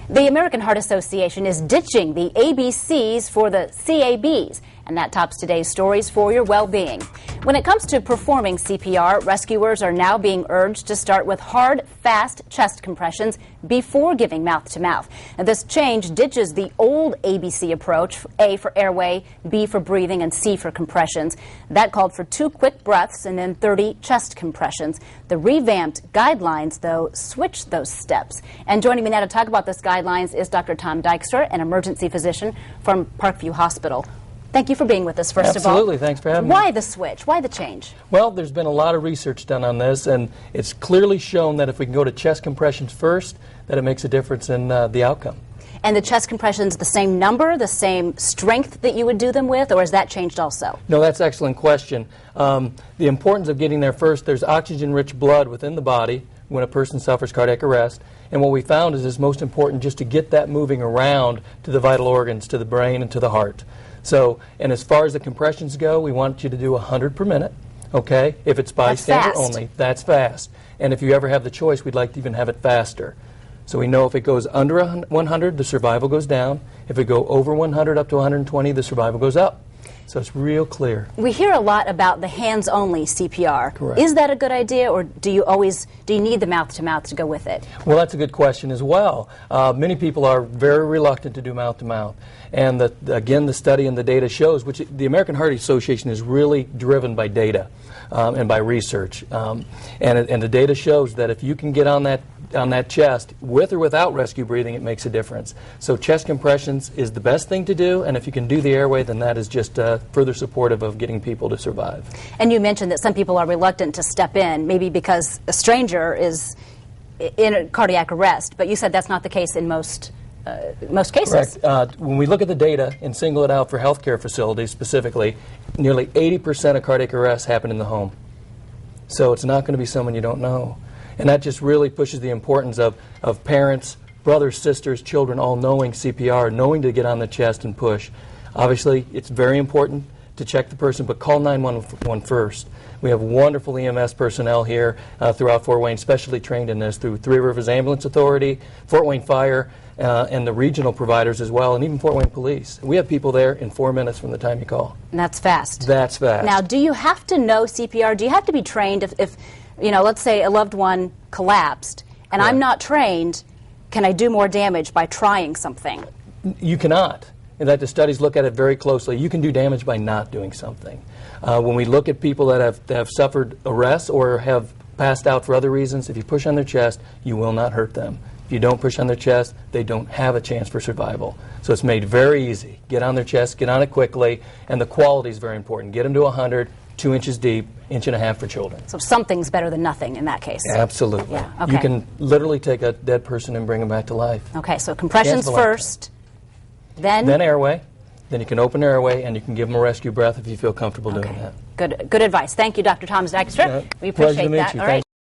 The American Heart Association is ditching the ABCs for the CABs, and that tops today's stories for your well-being. When it comes to performing CPR, rescuers are now being urged to start with hard, fast chest compressions before giving mouth-to-mouth. This change ditches the old ABC approach, A for airway, B for breathing, and C for compressions. That called for 2 quick breaths and then 30 chest compressions. The revamped guidelines, though, switched those steps. And joining me now to talk about this guidelines is Dr. Tom Dykstra, an emergency physician from Parkview Hospital. Thank you for being with us, first of all. Absolutely. Thanks for having me. Why the switch? Why the change? Well, there's been a lot of research done on this, and it's clearly shown that if we can go to chest compressions first, that it makes a difference in the outcome. And the chest compressions, the same number, the same strength that you would do them with, or has that changed also? No, that's an excellent question. The importance of getting there first, there's oxygen-rich blood within the body when a person suffers cardiac arrest, and what we found is it's most important just to get that moving around to the vital organs, to the brain and to the heart. So, and as far as the compressions go, we want you to do 100 per minute, okay? If it's bystander only, that's fast. And if you ever have the choice, we'd like to even have it faster. So we know if it goes under 100, the survival goes down. If it go over 100 up to 120, the survival goes up. So it's real clear. We hear a lot about the hands-only CPR. Correct. Is that a good idea, or do you need the mouth-to-mouth to go with it? Well, that's a good question as well. Many people are very reluctant to do mouth-to-mouth. And again, the study and the data shows, which the American Heart Association is really driven by data and by research. And the data shows that if you can get on that chest, with or without rescue breathing, it makes a difference. So chest compressions is the best thing to do, and if you can do the airway, then that is just further supportive of getting people to survive. And you mentioned that some people are reluctant to step in, maybe because a stranger is in a cardiac arrest, but you said that's not the case in most cases. Correct. When we look at the data and single it out for healthcare facilities specifically, nearly 80% of cardiac arrests happen in the home. So it's not going to be someone you don't know. And that just really pushes the importance of parents, brothers, sisters, children all knowing CPR, knowing to get on the chest and push. Obviously, it's very important to check the person, but call 911 first. We have wonderful EMS personnel here throughout Fort Wayne, specially trained in this through Three Rivers Ambulance Authority, Fort Wayne Fire, and the regional providers as well, and even Fort Wayne Police. We have people there in 4 minutes from the time you call. And that's fast. That's fast. Now, do you have to know CPR? Do you have to be trained if you know, let's say a loved one collapsed, and I'm not trained, can I do more damage by trying something? You cannot. And that the studies look at it very closely. You can do damage by not doing something. When we look at people that have suffered arrests or have passed out for other reasons, if you push on their chest, you will not hurt them. If you don't push on their chest, they don't have a chance for survival. So it's made very easy. Get on their chest, get on it quickly, and the quality is very important. Get them to 100, 2 inches deep, 1.5 inches for children. So something's better than nothing in that case. Absolutely. Yeah, okay. You can literally take a dead person and bring them back to life. Okay, so compressions first, then airway. Then you can open airway, and you can give them a rescue breath if you feel comfortable doing that. Good advice. Thank you, Dr. Tom Dykstra. We appreciate Pleasure to meet that. you. All right.